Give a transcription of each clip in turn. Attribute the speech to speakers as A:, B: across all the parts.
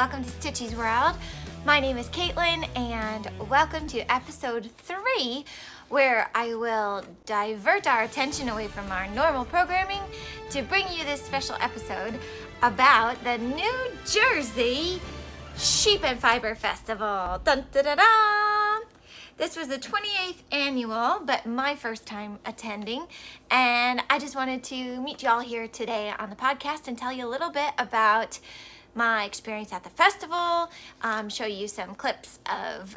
A: welcome to Stitchy's World. My name is Caitlin, and welcome to episode 3, where I will divert our attention away from our normal programming to bring you this special episode about the New Jersey Sheep and Fiber Festival. Dun, da, da, da. This was the 28th annual, but my first time attending, and I just wanted to meet you all here today on the podcast and tell you a little bit about my experience at the festival, show you some clips of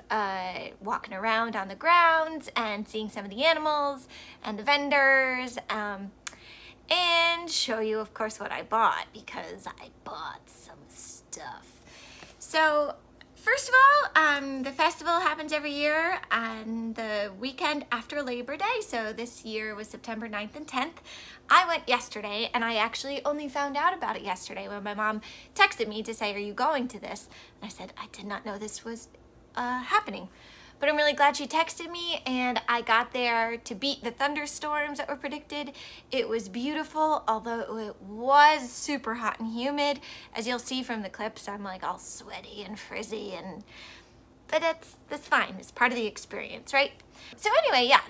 A: walking around on the grounds and seeing some of the animals and the vendors, and show you, of course, what I bought, because I bought some stuff. So, first of all, the festival happens every year on the weekend after Labor Day, so this year was September 9th and 10th. I went yesterday, and I actually only found out about it yesterday when my mom texted me to say, "Are you going to this?" And I said, "I did not know this was happening." But I'm really glad she texted me, and I got there to beat the thunderstorms that were predicted. It was beautiful, although it was super hot and humid. As you'll see from the clips, I'm like all sweaty and frizzy, but that's fine. It's part of the experience, right? So anyway, yeah,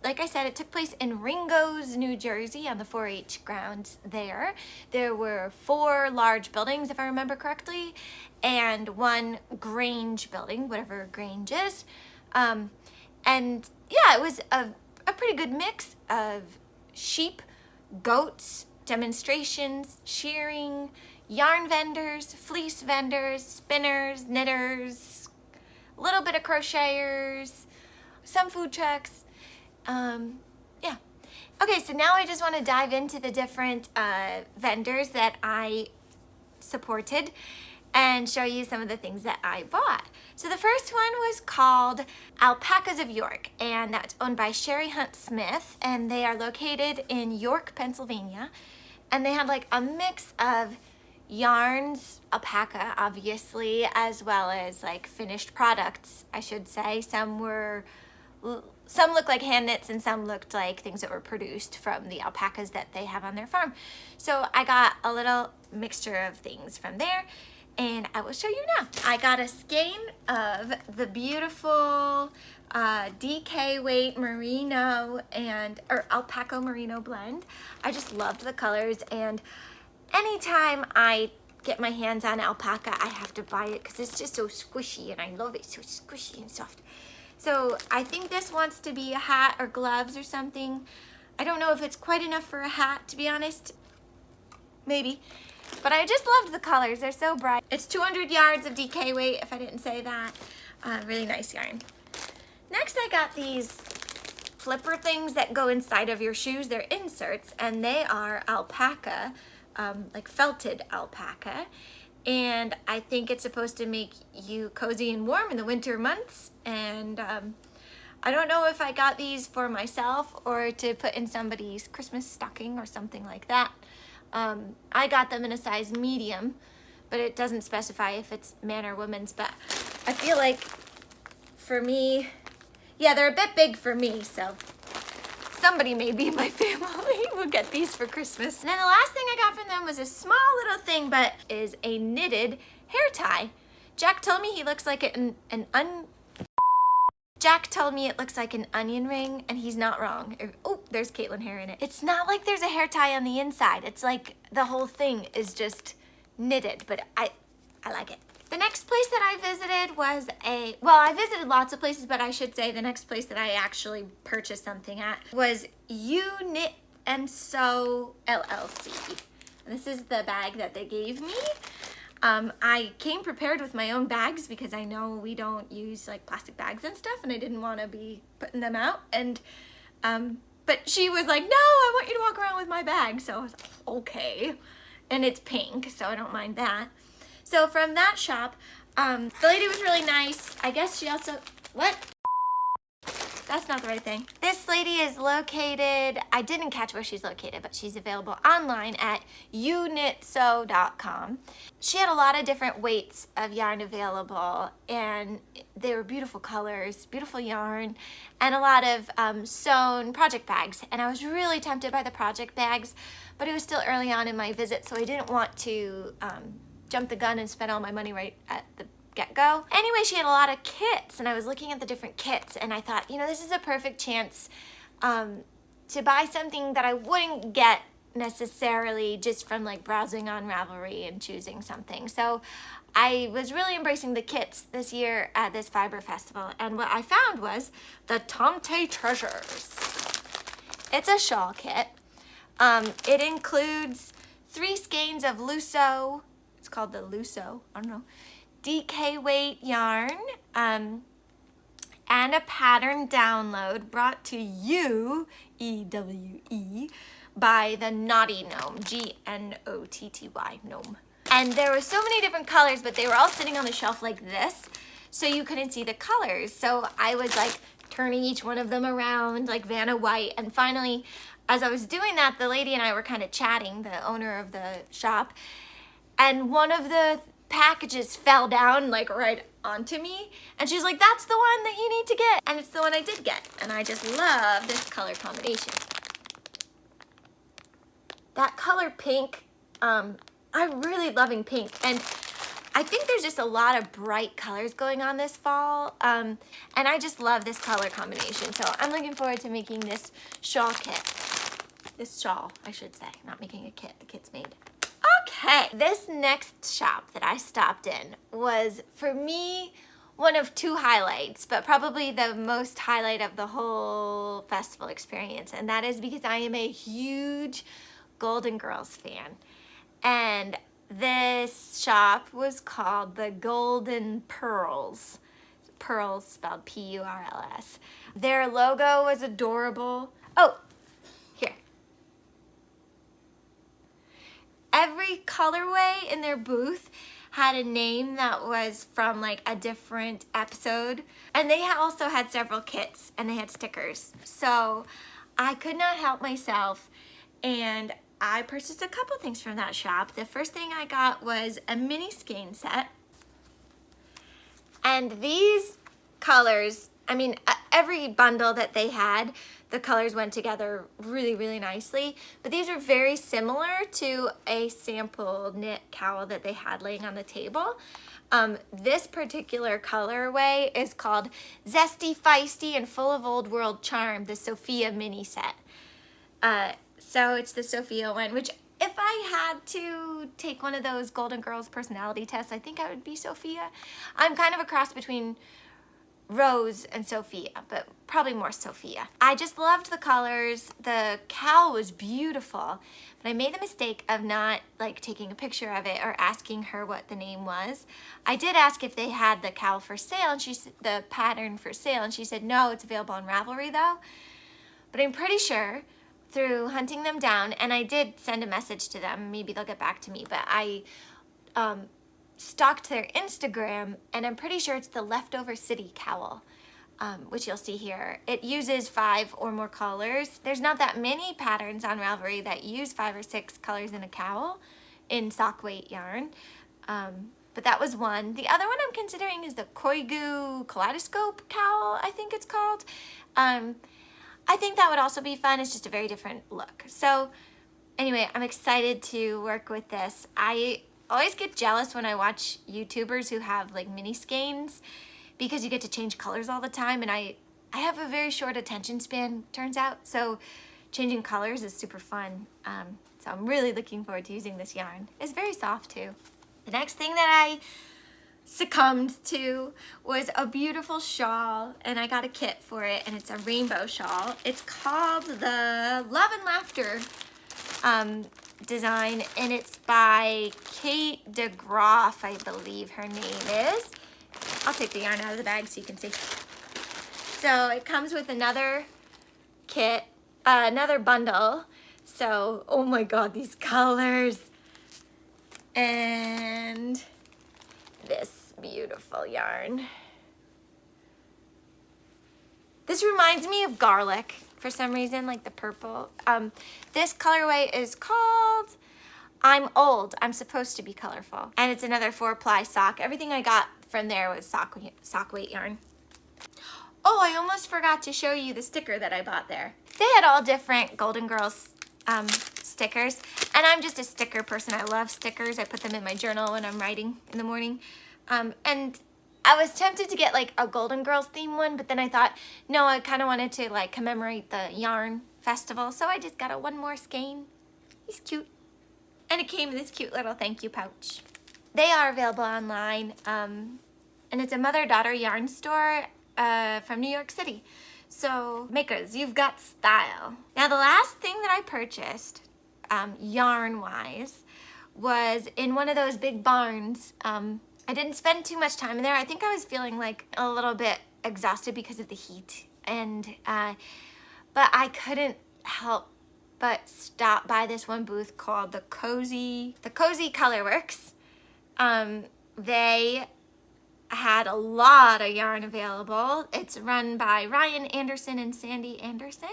A: like I said, it took place in Ringo's, New Jersey, on the 4-H grounds there. There were 4 large buildings, if I remember correctly, and 1 Grange building, whatever Grange is. And yeah, it was a pretty good mix of sheep, goats, demonstrations, shearing, yarn vendors, fleece vendors, spinners, knitters, a little bit of crocheters, some food trucks. Yeah. Okay, so now I just want to dive into the different vendors that I supported and show you some of the things that I bought. So the first one was called Alpacas of York, and that's owned by Sherry Hunt Smith, and they are located in York, Pennsylvania. And they had like a mix of yarns, alpaca obviously, as well as like finished products, I should say. Some looked like hand knits and some looked like things that were produced from the alpacas that they have on their farm. So I got a little mixture of things from there, and I will show you now. I got a skein of the beautiful DK weight merino or alpaca merino blend. I just loved the colors, and anytime I get my hands on alpaca, I have to buy it because it's just so squishy, and I love it, so squishy and soft. So I think this wants to be a hat or gloves or something. I don't know if it's quite enough for a hat, to be honest. Maybe. But I just loved the colors. They're so bright. It's 200 yards of DK weight, if I didn't say that. Really nice yarn. Next, I got these flipper things that go inside of your shoes. They're inserts, and they are alpaca, like felted alpaca. And I think it's supposed to make you cozy and warm in the winter months. And I don't know if I got these for myself or to put in somebody's Christmas stocking or something like that. I got them in a size medium, but it doesn't specify if it's man or woman's. But I feel like for me, yeah, they're a bit big for me, so somebody maybe in my family will get these for Christmas. And then the last thing I got from them was a small little thing, but is a knitted hair tie. Jack told me he looks like Jack told me it looks like an onion ring, and he's not wrong. Oh, there's Caitlin hair in it. It's not like there's a hair tie on the inside. It's like the whole thing is just knitted, but I like it. The next place that I visited was I visited lots of places, but I should say the next place that I actually purchased something at was You Knit and Sew LLC. And this is the bag that they gave me. I came prepared with my own bags because I know we don't use like plastic bags and stuff, and I didn't want to be putting them out. And but she was like, "No, I want you to walk around with my bag." So I was like, okay. And it's pink, so I don't mind that. So from that shop, the lady was really nice. I guess she also, what? That's not the right thing. This lady is located, I didn't catch where she's located, but she's available online at uknitsew.com. She had a lot of different weights of yarn available, and they were beautiful colors, beautiful yarn, and a lot of sewn project bags. And I was really tempted by the project bags, but it was still early on in my visit, so I didn't want to jumped the gun and spent all my money right at the get-go. Anyway, she had a lot of kits, and I was looking at the different kits, and I thought, you know, this is a perfect chance to buy something that I wouldn't get necessarily just from like browsing on Ravelry and choosing something. So I was really embracing the kits this year at this fiber festival, and what I found was the Tante Treasures. It's a shawl kit. It includes 3 skeins of Lusso, it's called the Lusso, I don't know, DK weight yarn, and a pattern download brought to you, E-W-E, by the Naughty Gnome, G-N-O-T-T-Y, Gnome. And there were so many different colors, but they were all sitting on the shelf like this, so you couldn't see the colors. So I was like turning each one of them around like Vanna White, and finally, as I was doing that, the lady and I were kind of chatting, the owner of the shop, and one of the packages fell down like right onto me, and she's like, that's the one that you need to get, and it's the one I did get, and I just love this color combination. That color pink, I'm really loving pink, and I think there's just a lot of bright colors going on this fall, and I just love this color combination, so I'm looking forward to making this shawl kit. This shawl, I should say, not making a kit, the kit's made. Okay, this next shop that I stopped in was, for me, one of 2 highlights, but probably the most highlight of the whole festival experience, and that is because I am a huge Golden Girls fan. And this shop was called the Golden Pearls. Pearls spelled P-U-R-L-S. Their logo was adorable. Oh, here. Every colorway in their booth had a name that was from like a different episode, and they also had several kits, and they had stickers. So I could not help myself, and I purchased a couple things from that shop. The first thing I got was a mini skein set, and these colors, I mean, every bundle that they had, the colors went together really, really nicely, but these are very similar to a sample knit cowl that they had laying on the table. This particular colorway is called Zesty, Feisty, and Full of Old World Charm, the Sophia mini set. So it's the Sophia one, which if I had to take one of those Golden Girls personality tests, I think I would be Sophia. I'm kind of a cross between Rose and Sophia, but probably more Sophia. I just loved the colors. The cowl was beautiful, but I made the mistake of not like taking a picture of it or asking her what the name was. I did ask if they had the cowl for sale, and the pattern for sale, and she said no, it's available on Ravelry though. But I'm pretty sure through hunting them down, and I did send a message to them, maybe they'll get back to me, but I stalked their Instagram, and I'm pretty sure it's the Leftover City cowl, which you'll see here. It uses 5 or more colors. There's not that many patterns on Ravelry that use 5 or 6 colors in a cowl in sock weight yarn, but that was one. The other one I'm considering is the Koigu Kaleidoscope cowl, I think it's called. I think that would also be fun. It's just a very different look. So anyway, I'm excited to work with this. I always get jealous when I watch YouTubers who have like mini skeins, because you get to change colors all the time, and I have a very short attention span, turns out, so changing colors is super fun. So I'm really looking forward to using this yarn. It's very soft too. The next thing that I succumbed to was a beautiful shawl, and I got a kit for it, and it's a rainbow shawl. It's called the Love and Laughter design, and it's by Kate DeGroff, I believe her name is. I'll take the yarn out of the bag so you can see. So it comes with another kit, another bundle. So, oh my god, these colors. And this beautiful yarn. This reminds me of garlic for some reason, like the purple. This colorway is called I'm Old, I'm Supposed to Be Colorful. And it's another 4-ply sock. Everything I got from there was sock weight yarn. Oh, I almost forgot to show you the sticker that I bought there. They had all different Golden Girls stickers. And I'm just a sticker person. I love stickers. I put them in my journal when I'm writing in the morning. And I was tempted to get like a Golden Girls theme one, but then I thought, no, I kind of wanted to like commemorate the yarn festival. So I just got a one more skein. He's cute. And it came in this cute little thank you pouch. They are available online. And it's a mother-daughter yarn store from New York City. So makers, you've got style. Now the last thing that I purchased, yarn-wise, was in one of those big barns. I didn't spend too much time in there. I think I was feeling like a little bit exhausted because of the heat. And, but I couldn't help but stop by this one booth called the Cozy Colorworks. They had a lot of yarn available. It's run by Ryan Anderson and Sandy Anderson.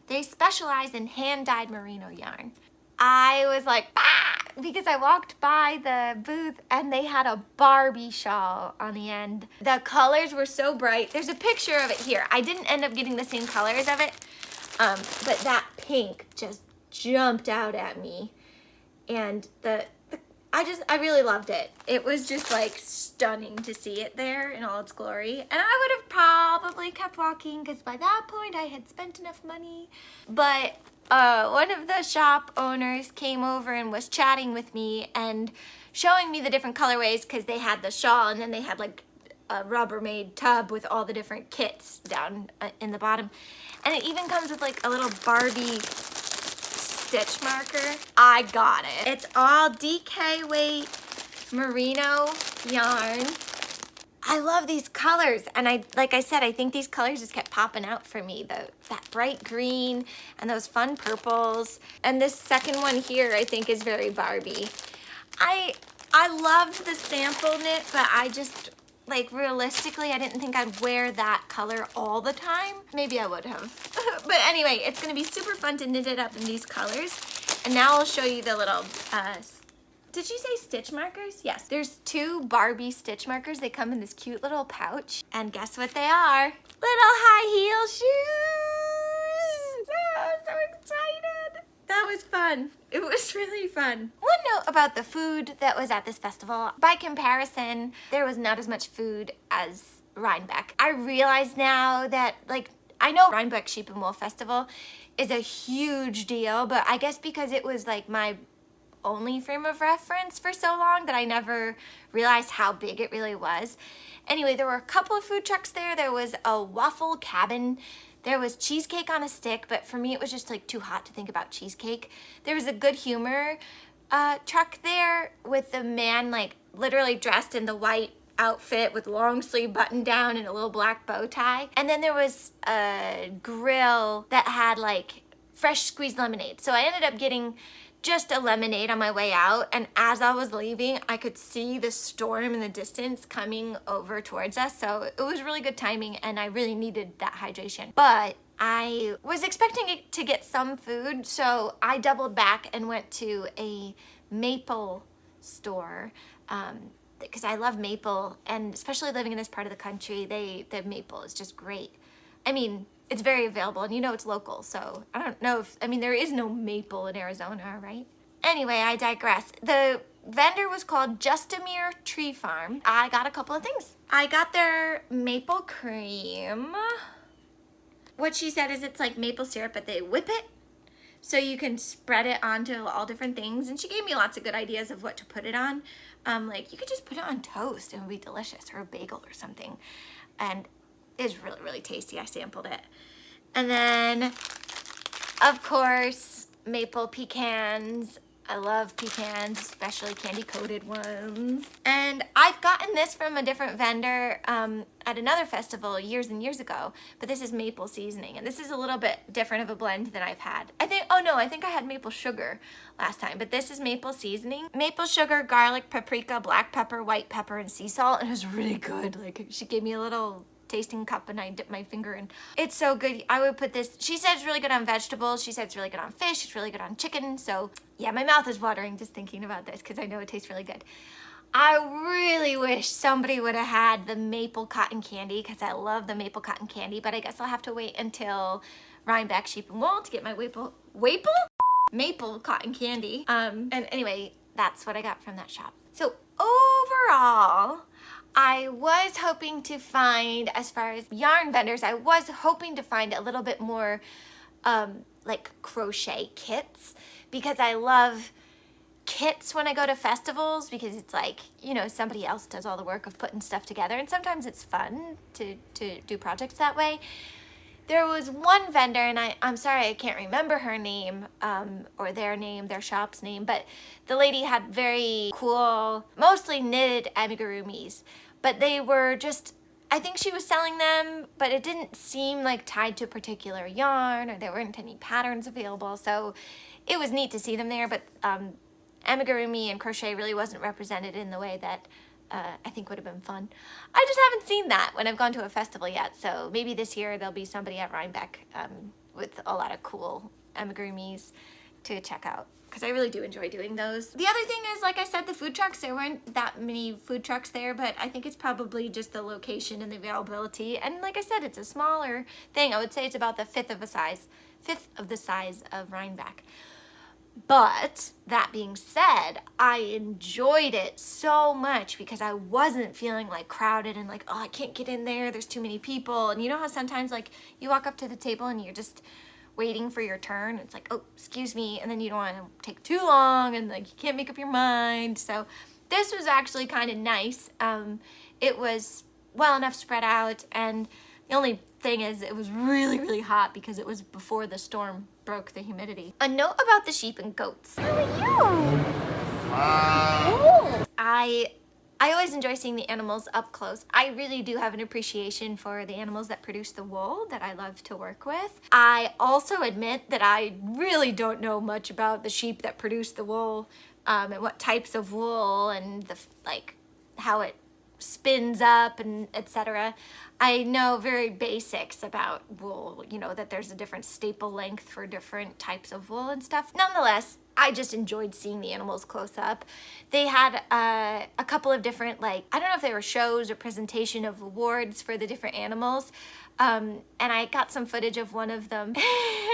A: They specialize in hand-dyed merino yarn. I was like, bah! Because I walked by the booth and they had a Barbie shawl on the end. The colors were so bright. There's a picture of it here. I didn't end up getting the same colors of it, but that pink just jumped out at me. And I really loved it. It was just like stunning to see it there in all its glory. And I would have probably kept walking because by that point I had spent enough money. But one of the shop owners came over and was chatting with me and showing me the different colorways because they had the shawl and then they had like a Rubbermaid tub with all the different kits down in the bottom. And it even comes with like a little Barbie stitch marker. I got it. It's all DK weight merino yarn. I love these colors, and like I said, I think these colors just kept popping out for me. That bright green and those fun purples. And this second one here I think is very Barbie. I loved the sample knit, but I just, like, realistically, I didn't think I'd wear that color all the time. Maybe I would have. But anyway, it's gonna be super fun to knit it up in these colors. And now I'll show you the little, did you say stitch markers? Yes, there's 2 Barbie stitch markers. They come in this cute little pouch. And guess what they are? Little high heel shoes! Oh, so excited! That was fun. It was really fun. One note about the food that was at this festival. By comparison, there was not as much food as Rhinebeck. I realize now that, like, I know Rhinebeck Sheep and Wool Festival is a huge deal, but I guess because it was like my only frame of reference for so long that I never realized how big it really was. Anyway, there were a couple of food trucks there. There was a waffle cabin. There was cheesecake on a stick, but for me it was just like too hot to think about cheesecake. There was a Good Humor truck there with the man like literally dressed in the white outfit with long sleeve button down and a little black bow tie. And then there was a grill that had like fresh squeezed lemonade. So I ended up getting just a lemonade on my way out, and as I was leaving I could see the storm in the distance coming over towards us, so it was really good timing and I really needed that hydration. But I was expecting it to get some food, so I doubled back and went to a maple store because I love maple, and especially living in this part of the country, the maple is just great. I mean, it's very available, and you know it's local, so I don't know if, I mean, there is no maple in Arizona, right? Anyway, I digress. The vendor was called Justamere Tree Farm. I got a couple of things. I got their maple cream. What she said is it's like maple syrup, but they whip it so you can spread it onto all different things, and she gave me lots of good ideas of what to put it on. Like you could just put it on toast and it would be delicious, or a bagel or something. And it's really, really tasty. I sampled it. And then, of course, maple pecans. I love pecans, especially candy-coated ones. And I've gotten this from a different vendor at another festival years and years ago, but this is maple seasoning, and this is a little bit different of a blend than I've had. I think I had maple sugar last time, but this is maple seasoning. Maple sugar, garlic, paprika, black pepper, white pepper, and sea salt, and it was really good. Like, she gave me a little tasting cup and I dipped my finger in. It's so good. I would put this, she said it's really good on vegetables. She said it's really good on fish. It's really good on chicken. So yeah, my mouth is watering just thinking about this because I know it tastes really good. I really wish somebody would have had the maple cotton candy because I love the maple cotton candy, but I guess I'll have to wait until Rhinebeck Sheep and Wool to get my maple cotton candy. And anyway, that's what I got from that shop. So overall, I was hoping to find, as far as yarn vendors, I was hoping to find a little bit more like crochet kits, because I love kits when I go to festivals, because it's like, you know, somebody else does all the work of putting stuff together, and sometimes it's fun to do projects that way. There was one vendor, and I'm sorry I can't remember her name, or their name, their shop's name, but the lady had very cool, mostly knitted amigurumis, but they were just, I think she was selling them, but it didn't seem like tied to a particular yarn, or there weren't any patterns available, so it was neat to see them there, but amigurumi and crochet really wasn't represented in the way that I think would have been fun. I just haven't seen that when I've gone to a festival yet, so maybe this year there'll be somebody at Rhinebeck with a lot of cool amigurumis to check out, because I really do enjoy doing those. The other thing is, like I said, the food trucks. There weren't that many food trucks there, but I think it's probably just the location and the availability. And like I said, it's a smaller thing. I would say it's about the fifth of the size of Rhinebeck. But that being said, I enjoyed it so much because I wasn't feeling like crowded and like, oh, I can't get in there, there's too many people. And you know how sometimes like you walk up to the table and you're just waiting for your turn. It's like, oh, excuse me. And then you don't want to take too long and like you can't make up your mind. So this was actually kind of nice. It was well enough spread out, and the only thing is it was really, really hot because it was before the storm broke the humidity. A note about the sheep and goats. How are you? I always enjoy seeing the animals up close. I really do have an appreciation for the animals that produce the wool that I love to work with. I also admit that I really don't know much about the sheep that produce the wool, and what types of wool and the like how it spins up and etc. I know very basics about wool, you know, that there's a different staple length for different types of wool and stuff. Nonetheless, I just enjoyed seeing the animals close up. They had a couple of different, like, I don't know if they were shows or presentation of awards for the different animals. And I got some footage of one of them.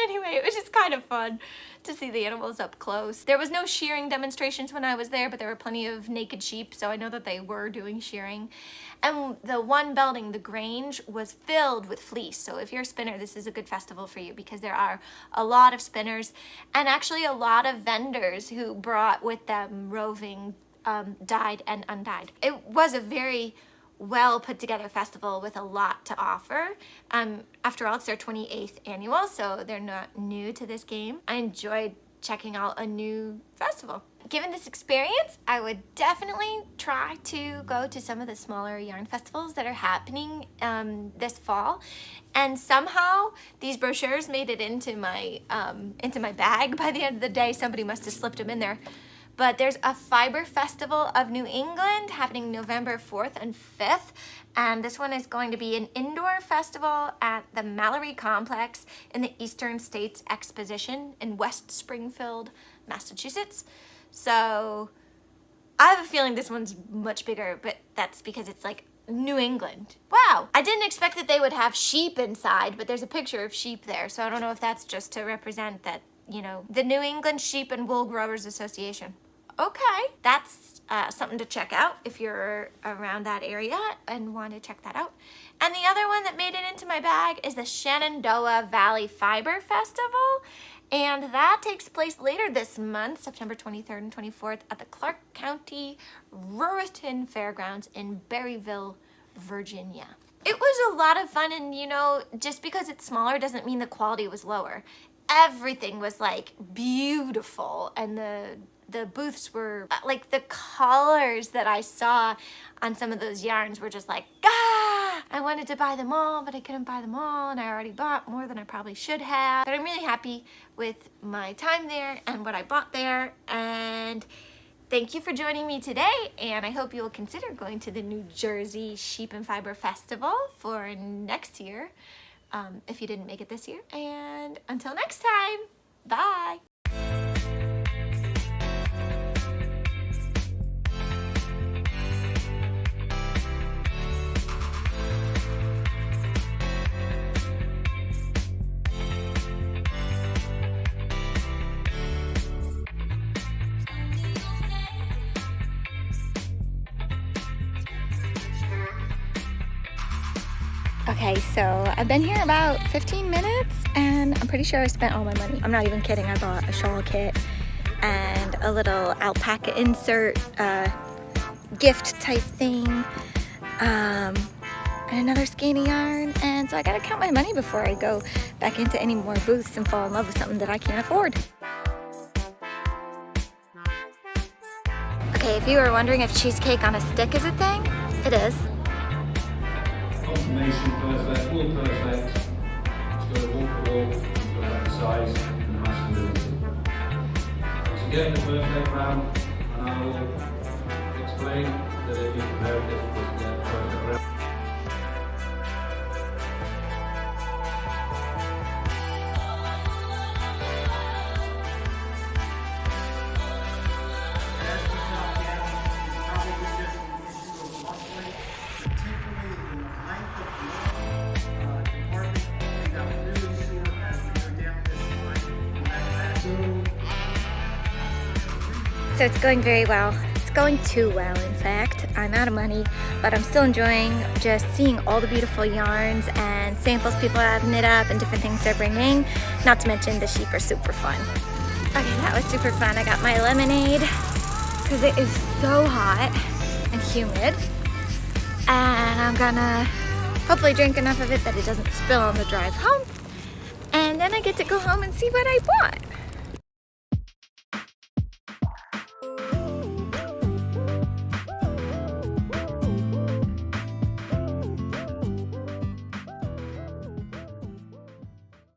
A: Anyway, it was just kind of fun to see the animals up close. There was no shearing demonstrations when I was there, but there were plenty of naked sheep, so I know that they were doing shearing. And the one building, the Grange, was filled with fleece. So if you're a spinner, this is a good festival for you because there are a lot of spinners and actually a lot of vendors who brought with them roving dyed and undyed. It was a very well put together festival with a lot to offer. After all, it's their 28th annual, so they're not new to this game. I enjoyed checking out a new festival. Given this experience, I would definitely try to go to some of the smaller yarn festivals that are happening this fall. And somehow these brochures made it into my bag. By the end of the day, somebody must have slipped them in there. But there's a Fiber Festival of New England happening November 4th and 5th. And this one is going to be an indoor festival at the Mallory Complex in the Eastern States Exposition in West Springfield, Massachusetts. So I have a feeling this one's much bigger, but that's because it's like New England. Wow, I didn't expect that they would have sheep inside, but there's a picture of sheep there. So I don't know if that's just to represent that, you know, the New England Sheep and Wool Growers Association. Okay, that's something to check out if you're around that area and want to check that out. And the other one that made it into my bag is the Shenandoah Valley Fiber Festival. And that takes place later this month, September 23rd and 24th at the Clark County Ruritan Fairgrounds in Berryville, Virginia. It was a lot of fun, and you know, just because it's smaller doesn't mean the quality was lower. Everything was like beautiful, and the booths were like, the colors that I saw on some of those yarns were just like, ah! I wanted to buy them all, but I couldn't buy them all, and I already bought more than I probably should have. But I'm really happy with my time there and what I bought there, and thank you for joining me today, and I hope you will consider going to the New Jersey Sheep and Fiber Festival for next year, if you didn't make it this year. And until next time, bye! Okay, so I've been here about 15 minutes and I'm pretty sure I spent all my money. I'm not even kidding. I bought a shawl kit and a little alpaca insert gift type thing, and another skeiny yarn. And so I gotta count my money before I go back into any more booths and fall in love with something that I can't afford. Okay, if you were wondering if cheesecake on a stick is a thing, it is.
B: Confirmation perfect, all perfect. It's got a walkable, it's got to have the size and the mashability. So getting the perfect round, and I will explain that it is very difficult to get a perfect round.
A: So it's going very well. It's going too well, in fact. I'm out of money, but I'm still enjoying just seeing all the beautiful yarns and samples people are knit up and different things they're bringing. Not to mention the sheep are super fun. Okay, that was super fun. I got my lemonade because it is so hot and humid. And I'm gonna hopefully drink enough of it that it doesn't spill on the drive home. And then I get to go home and see what I bought.